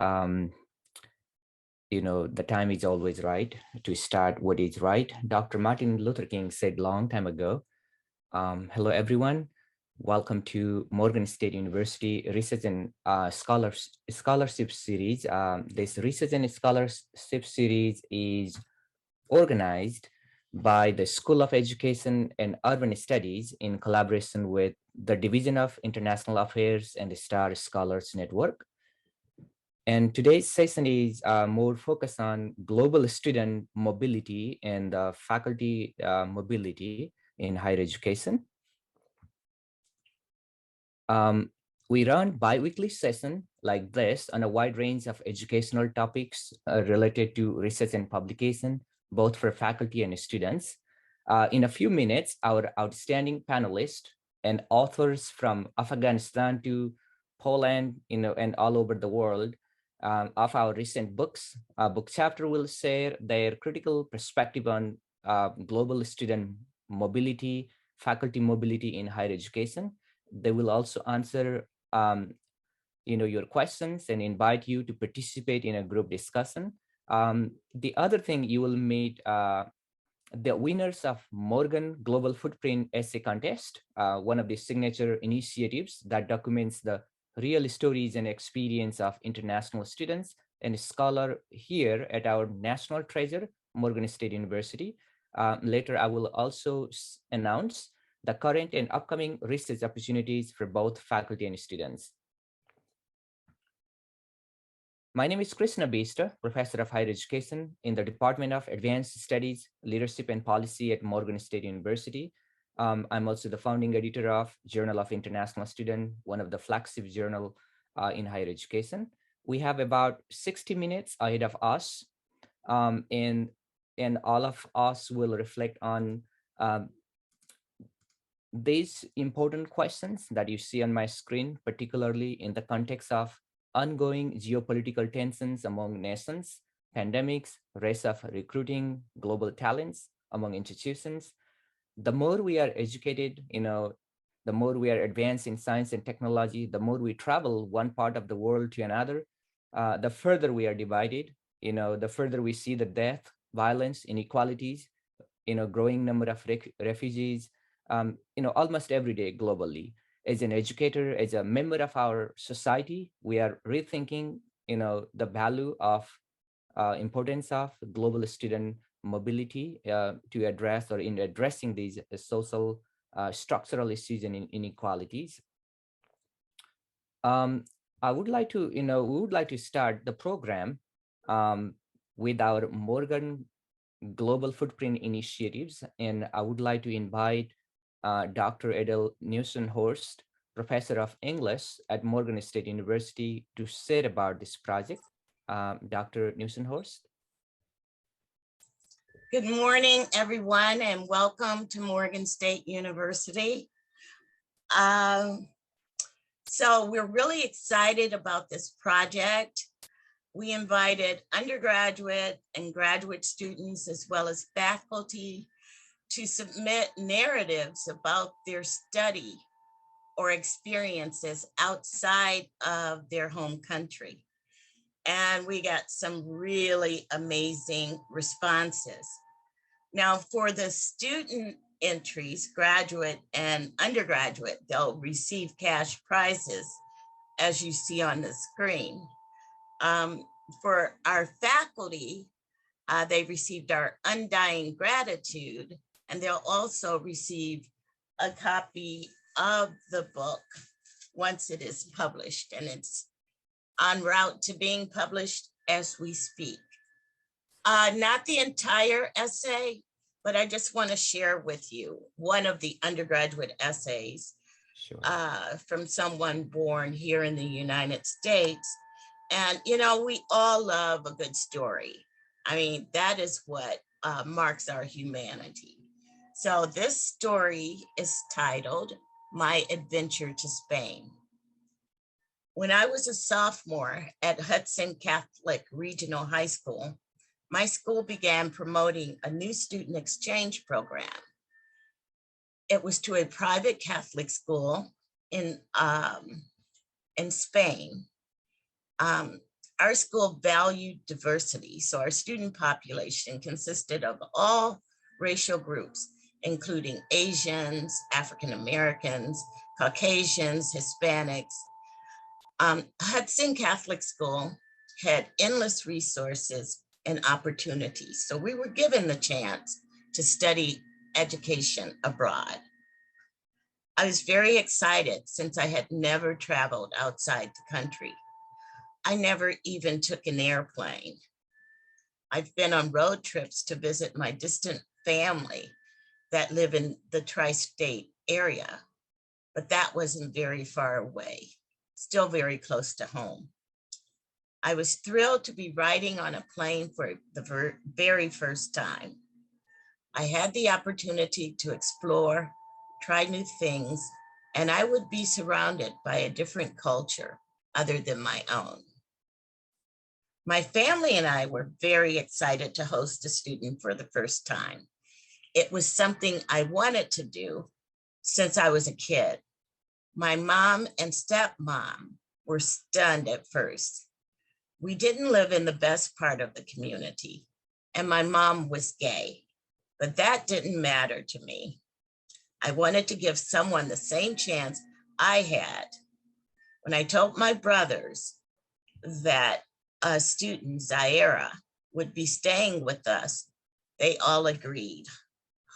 Um, the time is always right to start what is right. Dr. Martin Luther King said long time ago. Hello, everyone. Welcome to Morgan State University Research and Scholarship Series. This Research and Scholarship Series is organized by the School of Education and Urban Studies in collaboration with the Division of International Affairs and the Star Scholars Network. And today's session is more focused on global student mobility and faculty mobility in higher education. We run bi-weekly sessions like this on a wide range of educational topics related to research and publication, both for faculty and students. In a few minutes, our outstanding panelists and authors from Afghanistan to Poland, and all over the world of our recent books, book chapter will share their critical perspective on global student mobility, faculty mobility in higher education. They will also answer your questions and invite you to participate in a group discussion. The other thing, you will meet the winners of Morgan Global Footprint Essay Contest, one of the signature initiatives that documents the real stories and experience of international students and scholar here at our national treasure, Morgan State University. Later, I will also announce the current and upcoming research opportunities for both faculty and students. My name is Krishna Bista, Professor of Higher Education in the Department of Advanced Studies, Leadership and Policy at Morgan State University. I'm also the founding editor of Journal of International Student, one of the flagship journal in higher education. We have about 60 minutes ahead of us, and all of us will reflect on these important questions that you see on my screen, particularly in the context of ongoing geopolitical tensions among nations, pandemics, race of recruiting, global talents among institutions. The more we are educated, the more we are advanced in science and technology, the more we travel one part of the world to another, the further we are divided, the further we see the death, violence, inequalities, growing number of refugees, almost every day globally. As an educator, as a member of our society, we are rethinking, the value of importance of global student mobility to address, or in addressing these social structural issues and inequalities. I would like to, we would like to start the program with our Morgan Global Footprint initiatives, and I would like to invite Dr. Edel Newson-Horst, Professor of English at Morgan State University, to share about this project. Dr. Newson-Horst. Good morning, everyone, and welcome to Morgan State University. So we're really excited about this project. We invited undergraduate and graduate students, as well as faculty, to submit narratives about their study or experiences outside of their home country. And we got some really amazing responses. Now, for the student entries, graduate and undergraduate, they'll receive cash prizes, as you see on the screen. For our faculty, they received our undying gratitude, and they'll also receive a copy of the book once it is published, and it's en route to being published as we speak. Not the entire essay, but I just want to share with you one of the undergraduate essays. Sure. From someone born here in the United States. And, we all love a good story. I mean, that is what marks our humanity. So this story is titled, My Adventure to Spain. When I was a sophomore at Hudson Catholic Regional High School, my school began promoting a new student exchange program. It was to a private Catholic school in Spain. Our school valued diversity, so our student population consisted of all racial groups, including Asians, African Americans, Caucasians, Hispanics. Hudson Catholic School had endless resources and opportunities, so we were given the chance to study education abroad. I was very excited since I had never traveled outside the country. I never even took an airplane. I've been on road trips to visit my distant family that live in the tri-state area, but that wasn't very far away, still very close to home. I was thrilled to be riding on a plane for the very first time. I had the opportunity to explore, try new things, and I would be surrounded by a different culture other than my own. My family and I were very excited to host a student for the first time. It was something I wanted to do since I was a kid. My mom and stepmom were stunned at first. We didn't live in the best part of the community, and my mom was gay, but that didn't matter to me. I wanted to give someone the same chance I had. When I told my brothers that a student, Zaira, would be staying with us, they all agreed.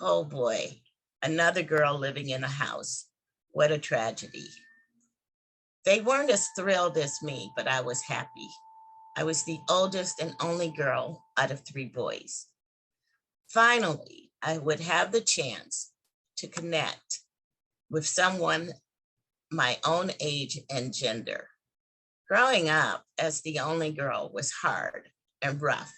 Oh boy, another girl living in a house. What a tragedy. They weren't as thrilled as me, but I was happy. I was the oldest and only girl out of 3 boys. Finally, I would have the chance to connect with someone my own age and gender. Growing up as the only girl was hard and rough,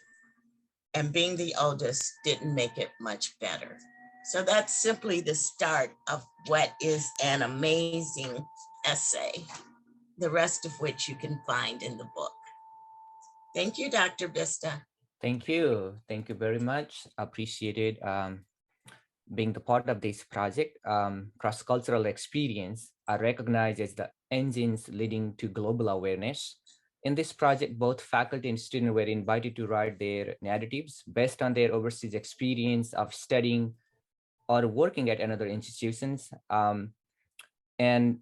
and being the oldest didn't make it much better. So that's simply the start of what is an amazing essay, the rest of which you can find in the book. Thank you, Dr. Vista. Thank you. Thank you very much. Appreciated being the part of this project. Cross-cultural experience are recognized as the engines leading to global awareness. In this project, both faculty and students were invited to write their narratives based on their overseas experience of studying or working at another institutions. And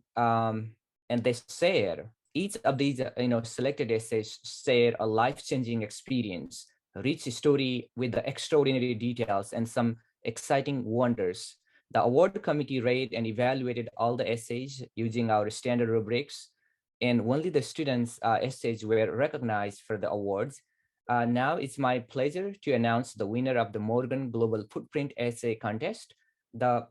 they share, each of these selected essays share a life-changing experience, a rich story with the extraordinary details and some exciting wonders. The award committee rated and evaluated all the essays using our standard rubrics, and only the students' essays were recognized for the awards. Now it's my pleasure to announce the winner of the Morgan Global Footprint Essay Contest. The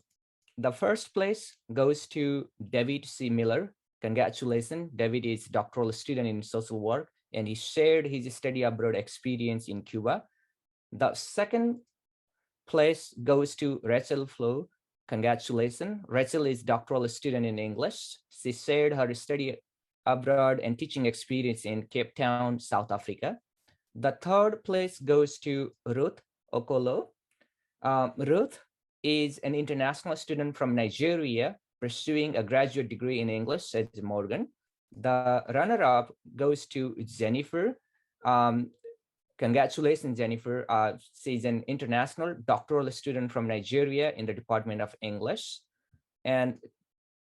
first place goes to David C. Miller. Congratulations. David is a doctoral student in social work, and he shared his study abroad experience in Cuba. The second place goes to Rachel Flo. Congratulations. Rachel is a doctoral student in English. She shared her study abroad and teaching experience in Cape Town, South Africa. The third place goes to Ruth Okolo. Ruth is an international student from Nigeria pursuing a graduate degree in English at Morgan. The runner-up goes to Jennifer. Congratulations, Jennifer. She's an international doctoral student from Nigeria in the Department of English. And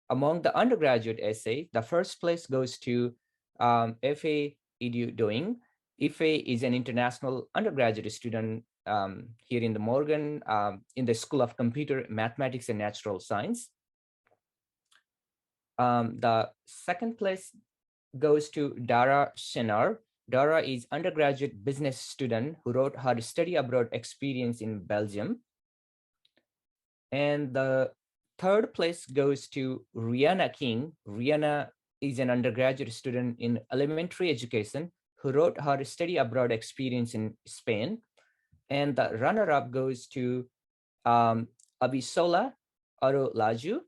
among the undergraduate essay, the first place goes to Efe Idu Doing. Ife is an international undergraduate student here in the Morgan in the School of Computer, Mathematics, and Natural Science. The second place goes to Dara Shenar. Dara is undergraduate business student who wrote her study abroad experience in Belgium. And the third place goes to Rihanna King. Rihanna is an undergraduate student in elementary education who wrote her study abroad experience in Spain. And the runner-up goes to Abisola Arolaju.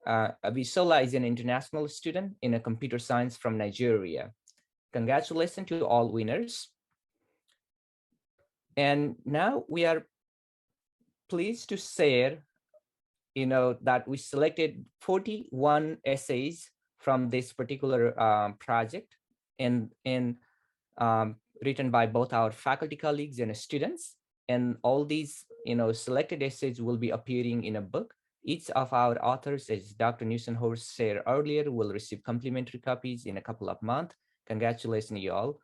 Abisola is an international student in a computer science from Nigeria. Congratulations to all winners. And now we are pleased to share, that we selected 41 essays from this particular project. And written by both our faculty colleagues and students. And all these, selected essays will be appearing in a book. Each of our authors, as Dr. Newson-Horst shared earlier, will receive complimentary copies in a couple of months. Congratulations, you all.